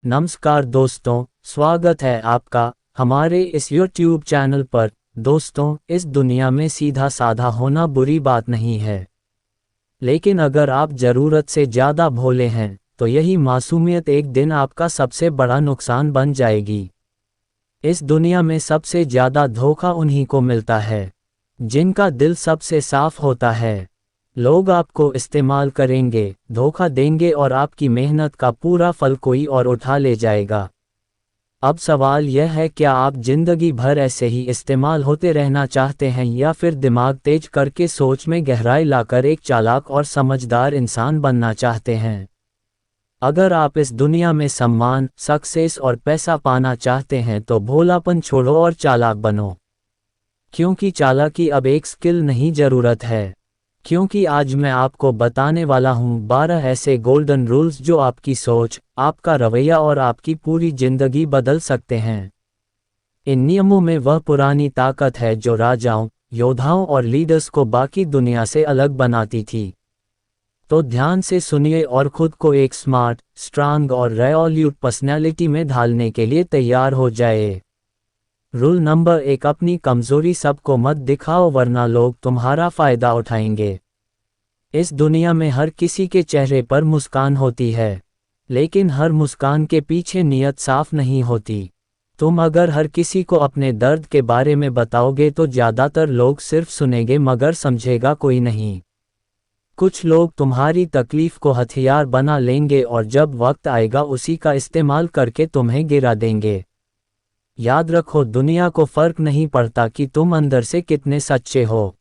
नमस्कार दोस्तों, स्वागत है आपका हमारे इस YouTube चैनल पर। दोस्तों, इस दुनिया में सीधा साधा होना बुरी बात नहीं है, लेकिन अगर आप ज़रूरत से ज़्यादा भोले हैं तो यही मासूमियत एक दिन आपका सबसे बड़ा नुकसान बन जाएगी। इस दुनिया में सबसे ज़्यादा धोखा उन्हीं को मिलता है जिनका दिल सबसे साफ होता है। लोग आपको इस्तेमाल करेंगे, धोखा देंगे और आपकी मेहनत का पूरा फल कोई और उठा ले जाएगा। अब सवाल यह है, क्या आप जिंदगी भर ऐसे ही इस्तेमाल होते रहना चाहते हैं या फिर दिमाग तेज करके सोच में गहराई लाकर एक चालाक और समझदार इंसान बनना चाहते हैं? अगर आप इस दुनिया में सम्मान, सक्सेस और पैसा पाना चाहते हैं तो भोलापन छोड़ो और चालाक बनो। क्योंकि चालाकी अब एक स्किल नहीं, ज़रूरत है। क्योंकि आज मैं आपको बताने वाला हूँ 12 ऐसे गोल्डन रूल्स जो आपकी सोच, आपका रवैया और आपकी पूरी जिंदगी बदल सकते हैं। इन नियमों में वह पुरानी ताकत है जो राजाओं, योद्धाओं और लीडर्स को बाकी दुनिया से अलग बनाती थी। तो ध्यान से सुनिए और खुद को एक स्मार्ट, स्ट्रांग और रेसोल्यूट पर्सनैलिटी में ढालने के लिए तैयार हो जाए। रूल नंबर 1, अपनी कमजोरी सबको मत दिखाओ वरना लोग तुम्हारा फायदा उठाएंगे। इस दुनिया में हर किसी के चेहरे पर मुस्कान होती है, लेकिन हर मुस्कान के पीछे नीयत साफ नहीं होती। तुम अगर हर किसी को अपने दर्द के बारे में बताओगे तो ज़्यादातर लोग सिर्फ सुनेंगे मगर समझेगा कोई नहीं। कुछ लोग तुम्हारी तकलीफ को हथियार बना लेंगे और जब वक्त आएगा उसी का इस्तेमाल करके तुम्हें गिरा देंगे। याद रखो, दुनिया को फर्क नहीं पड़ता कि तुम अंदर से कितने सच्चे हो।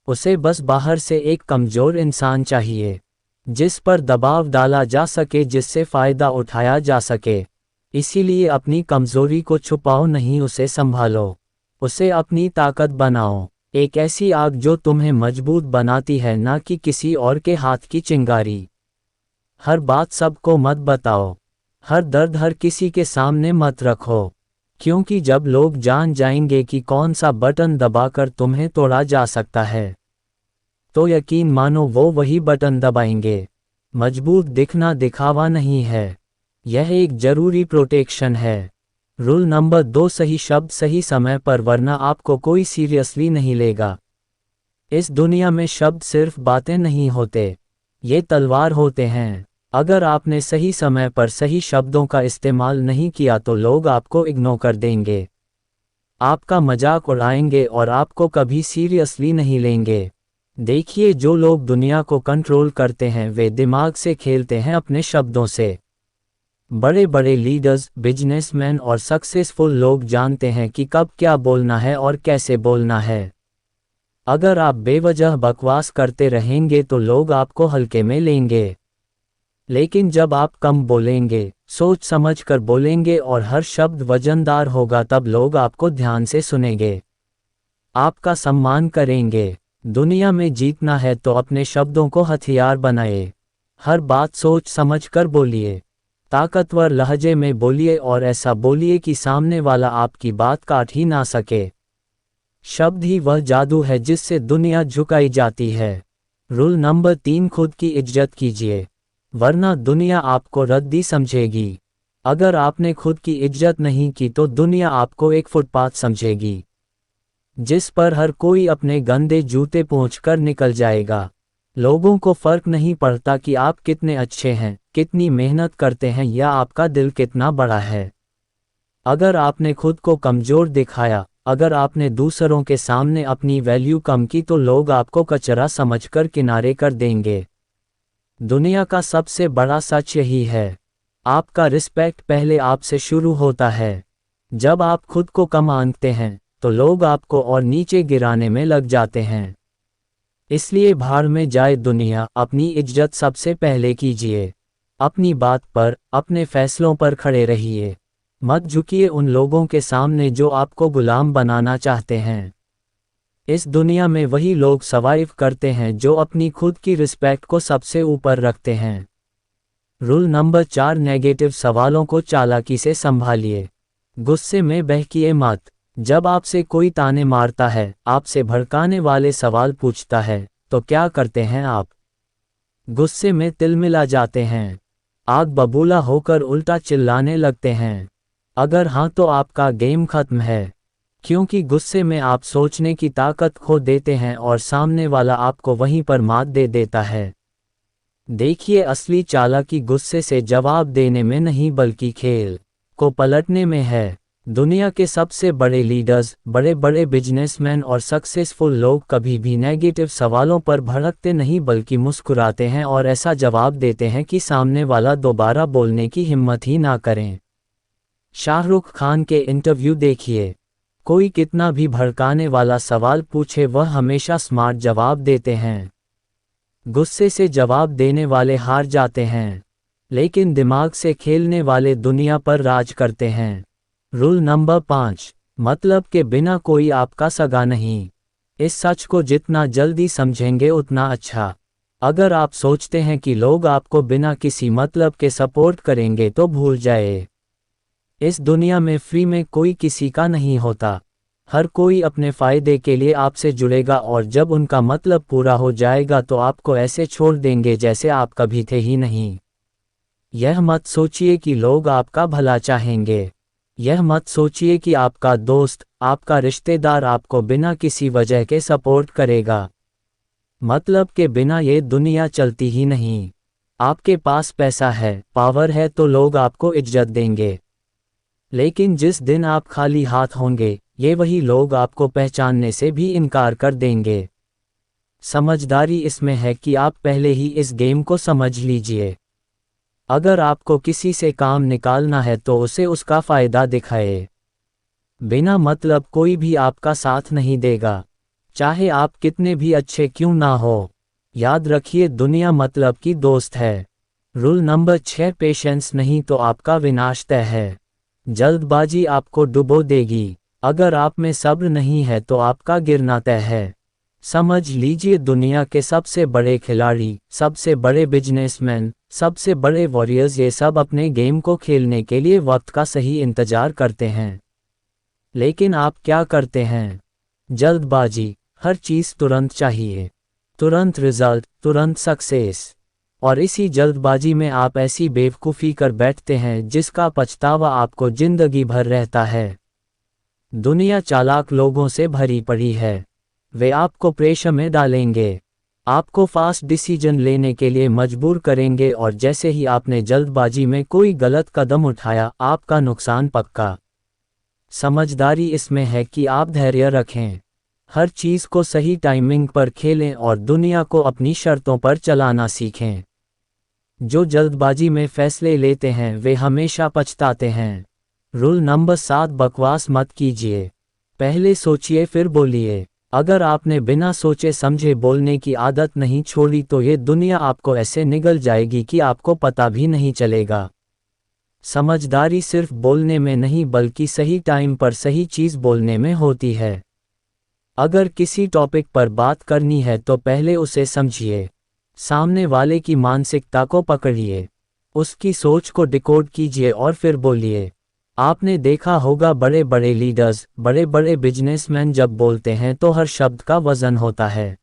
उसे बस बाहर से एक कमज़ोर इंसान चाहिए जिस पर दबाव डाला जा सके, जिससे फ़ायदा उठाया जा सके। इसीलिए अपनी कमज़ोरी को छुपाओ नहीं, उसे संभालो, उसे अपनी ताकत बनाओ। एक ऐसी आग जो तुम्हें मजबूत बनाती है, ना कि किसी और के हाथ की चिंगारी। हर बात सबको मत बताओ, हर दर्द हर किसी के सामने मत रखो, क्योंकि जब लोग जान जाएंगे कि कौन सा बटन दबाकर तुम्हें तोड़ा जा सकता है तो यकीन मानो वो वही बटन दबाएंगे। मजबूत दिखना दिखावा नहीं है, यह एक जरूरी प्रोटेक्शन है। रूल नंबर 2, सही शब्द सही समय पर वरना आपको कोई सीरियसली नहीं लेगा। इस दुनिया में शब्द सिर्फ बातें नहीं होते, ये तलवार होते हैं। अगर आपने सही समय पर सही शब्दों का इस्तेमाल नहीं किया तो लोग आपको इग्नोर कर देंगे, आपका मजाक उड़ाएंगे और आपको कभी सीरियसली नहीं लेंगे। देखिए, जो लोग दुनिया को कंट्रोल करते हैं वे दिमाग से खेलते हैं, अपने शब्दों से। बड़े बड़े लीडर्स, बिजनेसमैन और सक्सेसफुल लोग जानते हैं कि कब क्या बोलना है और कैसे बोलना है। अगर आप बेवजह बकवास करते रहेंगे तो लोग आपको हल्के में लेंगे, लेकिन जब आप कम बोलेंगे, सोच समझ कर बोलेंगे और हर शब्द वजनदार होगा तब लोग आपको ध्यान से सुनेंगे, आपका सम्मान करेंगे। दुनिया में जीतना है तो अपने शब्दों को हथियार बनाए। हर बात सोच समझ कर बोलिए, ताकतवर लहजे में बोलिए और ऐसा बोलिए कि सामने वाला आपकी बात काट ही ना सके। शब्द ही वह जादू है जिससे दुनिया झुकाई जाती है। रूल नंबर 3, खुद की इज्जत कीजिए वरना दुनिया आपको रद्दी समझेगी। अगर आपने खुद की इज्जत नहीं की तो दुनिया आपको एक फुटपाथ समझेगी जिस पर हर कोई अपने गंदे जूते पोंछकर निकल जाएगा। लोगों को फर्क नहीं पड़ता कि आप कितने अच्छे हैं, कितनी मेहनत करते हैं या आपका दिल कितना बड़ा है। अगर आपने खुद को कमज़ोर दिखाया, अगर आपने दूसरों के सामने अपनी वैल्यू कम की तो लोग आपको कचरा समझकर किनारे कर देंगे। दुनिया का सबसे बड़ा सच यही है, आपका रिस्पेक्ट पहले आपसे शुरू होता है। जब आप खुद को कम आंकते हैं तो लोग आपको और नीचे गिराने में लग जाते हैं। इसलिए भाड़ में जाए दुनिया, अपनी इज्जत सबसे पहले कीजिए। अपनी बात पर, अपने फैसलों पर खड़े रहिए। मत झुकिए उन लोगों के सामने जो आपको गुलाम बनाना चाहते हैं। इस दुनिया में वही लोग सर्वाइव करते हैं जो अपनी खुद की रिस्पेक्ट को सबसे ऊपर रखते हैं। रूल नंबर 4, नेगेटिव सवालों को चालाकी से संभालिए। गुस्से में बहकिए मत। जब आपसे कोई ताने मारता है, आपसे भड़काने वाले सवाल पूछता है, तो क्या करते हैं आप? गुस्से में तिलमिला जाते हैं। आग बबूला होकर उल्टा चिल्लाने लगते हैं। अगर हाँ तो आपका गेम खत्म है, क्योंकि गुस्से में आप सोचने की ताकत खो देते हैं और सामने वाला आपको वहीं पर मात दे देता है। देखिए, असली चालाकी गुस्से से जवाब देने में नहीं बल्कि खेल को पलटने में है। दुनिया के सबसे बड़े लीडर्स, बड़े बड़े बिजनेसमैन और सक्सेसफुल लोग कभी भी नेगेटिव सवालों पर भड़कते नहीं बल्कि मुस्कुराते हैं और ऐसा जवाब देते हैं कि सामने वाला दोबारा बोलने की हिम्मत ही ना करें। शाहरुख खान के इंटरव्यू देखिए, कोई कितना भी भड़काने वाला सवाल पूछे वह हमेशा स्मार्ट जवाब देते हैं। गुस्से से जवाब देने वाले हार जाते हैं, लेकिन दिमाग से खेलने वाले दुनिया पर राज करते हैं। रूल नंबर 5, मतलब के बिना कोई आपका सगा नहीं। इस सच को जितना जल्दी समझेंगे उतना अच्छा। अगर आप सोचते हैं कि लोग आपको बिना किसी मतलब के सपोर्ट करेंगे तो भूल जाए। इस दुनिया में फ्री में कोई किसी का नहीं होता। हर कोई अपने फ़ायदे के लिए आपसे जुड़ेगा और जब उनका मतलब पूरा हो जाएगा तो आपको ऐसे छोड़ देंगे जैसे आप कभी थे ही नहीं। यह मत सोचिए कि लोग आपका भला चाहेंगे। यह मत सोचिए कि आपका दोस्त, आपका रिश्तेदार आपको बिना किसी वजह के सपोर्ट करेगा। मतलब के बिना ये दुनिया चलती ही नहीं। आपके पास पैसा है, पावर है तो लोग आपको इज्जत देंगे। लेकिन जिस दिन आप खाली हाथ होंगे, ये वही लोग आपको पहचानने से भी इनकार कर देंगे। समझदारी इसमें है कि आप पहले ही इस गेम को समझ लीजिए। अगर आपको किसी से काम निकालना है तो उसे उसका फ़ायदा दिखाए। बिना मतलब कोई भी आपका साथ नहीं देगा, चाहे आप कितने भी अच्छे क्यों ना हो। याद रखिए, दुनिया मतलब की दोस्त है। रूल नंबर 6, पेशेंस नहीं तो आपका विनाश तय है। जल्दबाजी आपको डुबो देगी। अगर आप में सब्र नहीं है तो आपका गिरना तय है। समझ लीजिए, दुनिया के सबसे बड़े खिलाड़ी, सबसे बड़े बिजनेसमैन, सबसे बड़े वॉरियर्स, ये सब अपने गेम को खेलने के लिए वक्त का सही इंतजार करते हैं। लेकिन आप क्या करते हैं? जल्दबाजी। हर चीज़ तुरंत चाहिए, तुरंत रिजल्ट, तुरंत सक्सेस। और इसी जल्दबाजी में आप ऐसी बेवकूफ़ी कर बैठते हैं जिसका पछतावा आपको जिंदगी भर रहता है। दुनिया चालाक लोगों से भरी पड़ी है। वे आपको प्रेशर में डालेंगे, आपको फास्ट डिसीजन लेने के लिए मजबूर करेंगे और जैसे ही आपने जल्दबाजी में कोई गलत कदम उठाया, आपका नुकसान पक्का। समझदारी इसमें है कि आप धैर्य रखें, हर चीज़ को सही टाइमिंग पर खेलें और दुनिया को अपनी शर्तों पर चलाना सीखें। जो जल्दबाजी में फैसले लेते हैं वे हमेशा पछताते हैं। रूल नंबर 7, बकवास मत कीजिए, पहले सोचिए फिर बोलिए। अगर आपने बिना सोचे समझे बोलने की आदत नहीं छोड़ी तो ये दुनिया आपको ऐसे निगल जाएगी कि आपको पता भी नहीं चलेगा। समझदारी सिर्फ बोलने में नहीं बल्कि सही टाइम पर सही चीज़ बोलने में होती है। अगर किसी टॉपिक पर बात करनी है तो पहले उसे समझिए, सामने वाले की मानसिकता को पकड़िए, उसकी सोच को डिकोड कीजिए और फिर बोलिए। आपने देखा होगा, बड़े बड़े लीडर्स, बड़े बड़े बिजनेसमैन जब बोलते हैं तो हर शब्द का वजन होता है,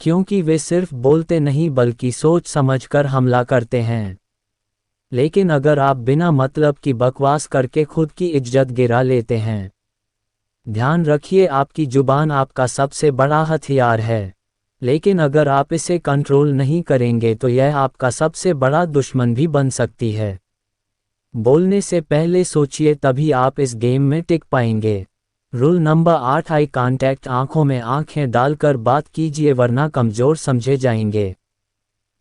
क्योंकि वे सिर्फ बोलते नहीं बल्कि सोच समझकर हमला करते हैं। लेकिन अगर आप बिना मतलब की बकवास करके खुद की इज्जत गिरा लेते हैं, ध्यान रखिए, आपकी जुबान आपका सबसे बड़ा हथियार है, लेकिन अगर आप इसे कंट्रोल नहीं करेंगे तो यह आपका सबसे बड़ा दुश्मन भी बन सकती है। बोलने से पहले सोचिए, तभी आप इस गेम में टिक पाएंगे। रूल नंबर 8, आई कांटेक्ट, आंखों में आंखें डालकर बात कीजिए वरना कमज़ोर समझे जाएंगे।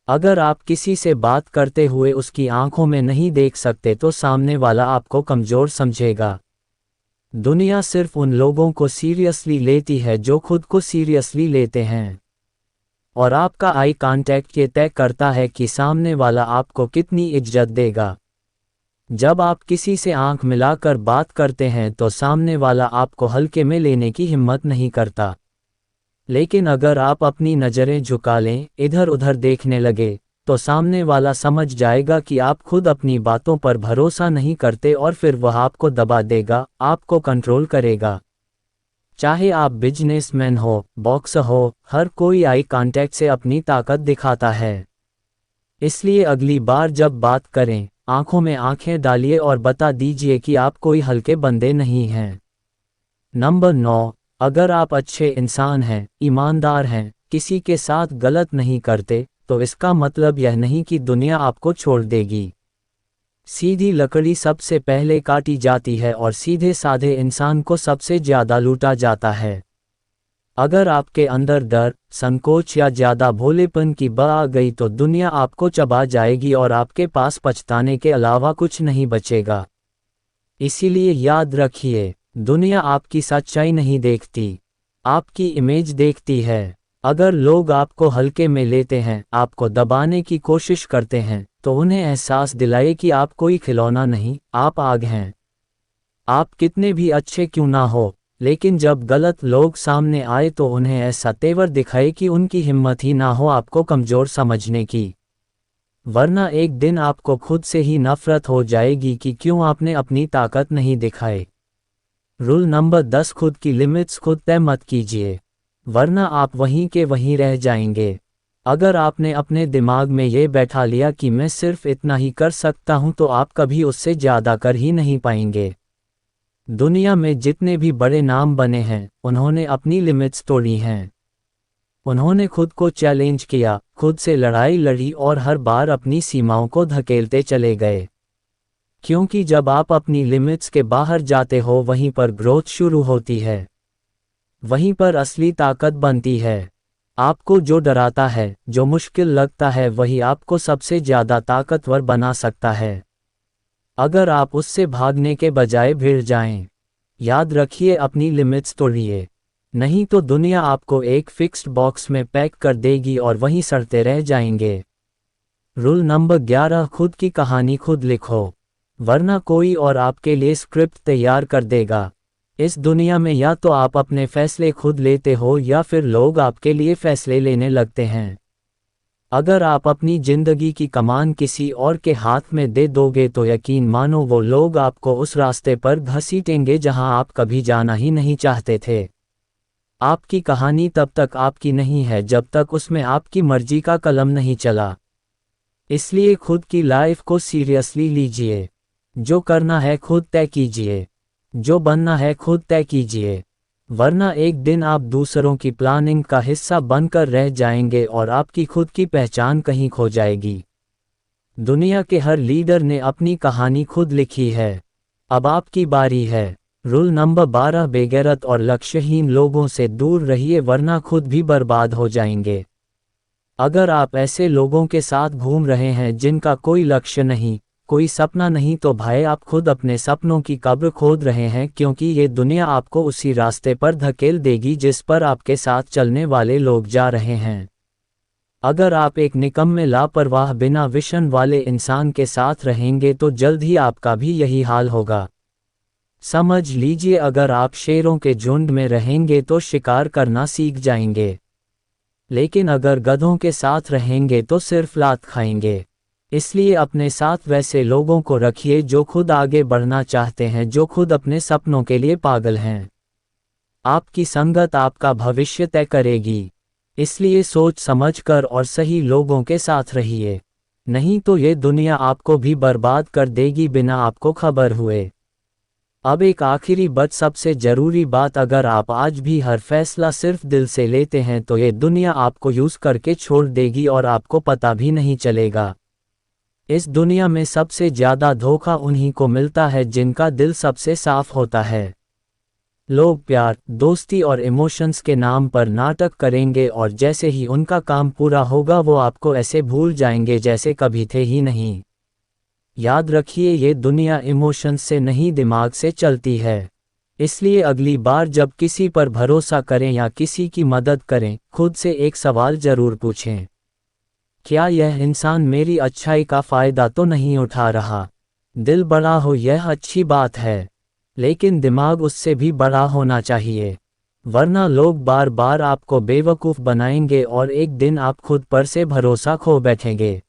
अगर आप किसी से बात करते हुए उसकी आंखों में नहीं देख सकते तो सामने वाला आपको कमज़ोर समझेगा। दुनिया सिर्फ उन लोगों को सीरियसली लेती है जो खुद को सीरियसली लेते हैं, और आपका आई कांटेक्ट ये तय करता है कि सामने वाला आपको कितनी इज्जत देगा। जब आप किसी से आंख मिलाकर बात करते हैं तो सामने वाला आपको हल्के में लेने की हिम्मत नहीं करता, लेकिन अगर आप अपनी नज़रें झुका लें, इधर उधर देखने लगे, तो सामने वाला समझ जाएगा कि आप खुद अपनी बातों पर भरोसा नहीं करते और फिर वह आपको दबा देगा, आपको कंट्रोल करेगा। चाहे आप बिजनेसमैन हो, बॉक्सर हो, हर कोई आई कांटेक्ट से अपनी ताकत दिखाता है। इसलिए अगली बार जब बात करें, आंखों में आंखें डालिए और बता दीजिए कि आप कोई हल्के बंदे नहीं हैं। नंबर 9, अगर आप अच्छे इंसान हैं, ईमानदार हैं, किसी के साथ गलत नहीं करते, तो इसका मतलब यह नहीं कि दुनिया आपको छोड़ देगी। सीधी लकड़ी सबसे पहले काटी जाती है और सीधे साधे इंसान को सबसे ज्यादा लूटा जाता है। अगर आपके अंदर डर, संकोच या ज्यादा भोलेपन की बा आ गई तो दुनिया आपको चबा जाएगी और आपके पास पछताने के अलावा कुछ नहीं बचेगा। इसीलिए याद रखिए, दुनिया आपकी सच्चाई नहीं देखती, आपकी इमेज देखती है। अगर लोग आपको हल्के में लेते हैं, आपको दबाने की कोशिश करते हैं, तो उन्हें एहसास दिलाए कि आप कोई खिलौना नहीं, आप आग हैं। आप कितने भी अच्छे क्यों ना हो, लेकिन जब गलत लोग सामने आए तो उन्हें ऐसा तेवर दिखाए कि उनकी हिम्मत ही ना हो आपको कमज़ोर समझने की। वरना एक दिन आपको खुद से ही नफरत हो जाएगी कि क्यों आपने अपनी ताकत नहीं दिखाई। रूल नंबर 10, खुद की लिमिट्स खुद तय मत कीजिए, वरना आप वहीं के वहीं रह जाएंगे। अगर आपने अपने दिमाग में ये बैठा लिया कि मैं सिर्फ इतना ही कर सकता हूं, तो आप कभी उससे ज़्यादा कर ही नहीं पाएंगे। दुनिया में जितने भी बड़े नाम बने हैं, उन्होंने अपनी लिमिट्स तोड़ी हैं। उन्होंने खुद को चैलेंज किया, खुद से लड़ाई लड़ी और हर बार अपनी सीमाओं को धकेलते चले गए। क्योंकि जब आप अपनी लिमिट्स के बाहर जाते हो, वहीं पर ग्रोथ शुरू होती है, वहीं पर असली ताकत बनती है। आपको जो डराता है, जो मुश्किल लगता है, वही आपको सबसे ज़्यादा ताकतवर बना सकता है। अगर आप उससे भागने के बजाय भिड़ जाएं, याद रखिए अपनी लिमिट्स तोड़िए, नहीं तो दुनिया आपको एक फिक्स्ड बॉक्स में पैक कर देगी और वहीं सड़ते रह जाएंगे। रूल नंबर 11, खुद की कहानी खुद लिखो, वरना कोई और आपके लिए स्क्रिप्ट तैयार कर देगा। इस दुनिया में या तो आप अपने फैसले खुद लेते हो या फिर लोग आपके लिए फैसले लेने लगते हैं। अगर आप अपनी जिंदगी की कमान किसी और के हाथ में दे दोगे तो यकीन मानो वो लोग आपको उस रास्ते पर घसीटेंगे जहां आप कभी जाना ही नहीं चाहते थे। आपकी कहानी तब तक आपकी नहीं है जब तक उसमें आपकी मर्जी का कलम नहीं चला। इसलिए खुद की लाइफ को सीरियसली लीजिए। जो करना है खुद तय कीजिए, जो बनना है खुद तय कीजिए, वरना एक दिन आप दूसरों की प्लानिंग का हिस्सा बनकर रह जाएंगे और आपकी खुद की पहचान कहीं खो जाएगी। दुनिया के हर लीडर ने अपनी कहानी खुद लिखी है, अब आपकी बारी है। रूल नंबर 12, बेगैरत और लक्ष्यहीन लोगों से दूर रहिए, वरना खुद भी बर्बाद हो जाएंगे। अगर आप ऐसे लोगों के साथ घूम रहे हैं जिनका कोई लक्ष्य नहीं, कोई सपना नहीं, तो भाई आप खुद अपने सपनों की कब्र खोद रहे हैं, क्योंकि ये दुनिया आपको उसी रास्ते पर धकेल देगी जिस पर आपके साथ चलने वाले लोग जा रहे हैं। अगर आप एक निकम्मे लापरवाह बिना विजन वाले इंसान के साथ रहेंगे तो जल्द ही आपका भी यही हाल होगा। समझ लीजिए, अगर आप शेरों के झुंड में रहेंगे तो शिकार करना सीख जाएंगे, लेकिन अगर गधों के साथ रहेंगे तो सिर्फ लात खाएंगे। इसलिए अपने साथ वैसे लोगों को रखिए जो खुद आगे बढ़ना चाहते हैं, जो खुद अपने सपनों के लिए पागल हैं। आपकी संगत आपका भविष्य तय करेगी, इसलिए सोच समझकर और सही लोगों के साथ रहिए, नहीं तो ये दुनिया आपको भी बर्बाद कर देगी बिना आपको खबर हुए। अब एक आखिरी बट सबसे ज़रूरी बात, अगर आप आज भी हर फैसला सिर्फ दिल से लेते हैं तो ये दुनिया आपको यूज़ करके छोड़ देगी और आपको पता भी नहीं चलेगा। इस दुनिया में सबसे ज़्यादा धोखा उन्हीं को मिलता है जिनका दिल सबसे साफ होता है। लोग प्यार, दोस्ती और इमोशंस के नाम पर नाटक करेंगे और जैसे ही उनका काम पूरा होगा वो आपको ऐसे भूल जाएंगे जैसे कभी थे ही नहीं। याद रखिए, ये दुनिया इमोशंस से नहीं दिमाग से चलती है। इसलिए अगली बार जब किसी पर भरोसा करें या किसी की मदद करें, खुद से एक सवाल ज़रूर पूछें, क्या यह इंसान मेरी अच्छाई का फ़ायदा तो नहीं उठा रहा? दिल बड़ा हो यह अच्छी बात है, लेकिन दिमाग उससे भी बड़ा होना चाहिए, वरना लोग बार बार आपको बेवकूफ़ बनाएंगे और एक दिन आप खुद पर से भरोसा खो बैठेंगे।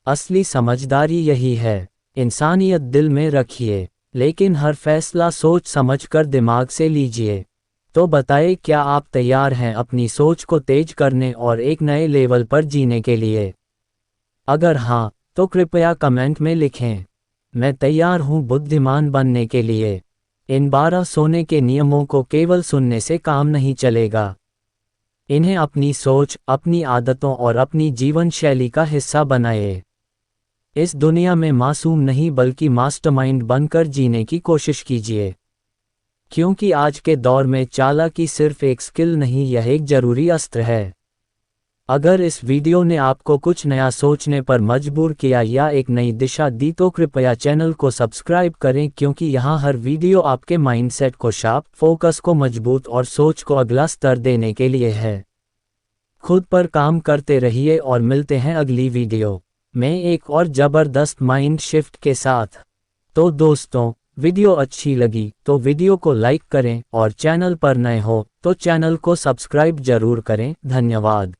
असली समझदारी यही है, इंसानियत दिल में रखिए, लेकिन हर फैसला सोच समझकर दिमाग से लीजिए। तो बताइए, क्या आप तैयार हैं अपनी सोच को तेज करने और एक नए लेवल पर जीने के लिए? अगर हाँ, तो कृपया कमेंट में लिखें। मैं तैयार हूँ बुद्धिमान बनने के लिए। इन 12 सोने के नियमों को केवल सुनने से काम नहीं चलेगा। इन्हें अपनी सोच, अपनी आदतों और अपनी जीवन शैली का हिस्सा बनाएं। इस दुनिया में मासूम नहीं बल्कि मास्टरमाइंड बनकर जीने की कोशिश कीजिए। क्योंकि आज के दौर में चालाकी सिर्फ एक स्किल नहीं, यह एक जरूरी अस्त्र है। अगर इस वीडियो ने आपको कुछ नया सोचने पर मजबूर किया या एक नई दिशा दी तो कृपया चैनल को सब्सक्राइब करें, क्योंकि यहाँ हर वीडियो आपके माइंडसेट को शार्प, फोकस को मजबूत और सोच को अगला स्तर देने के लिए है। खुद पर काम करते रहिए और मिलते हैं अगली वीडियो में एक और ज़बरदस्त माइंड शिफ्ट के साथ। तो दोस्तों, वीडियो अच्छी लगी तो वीडियो को लाइक करें और चैनल पर नए हो तो चैनल को सब्सक्राइब जरूर करें। धन्यवाद।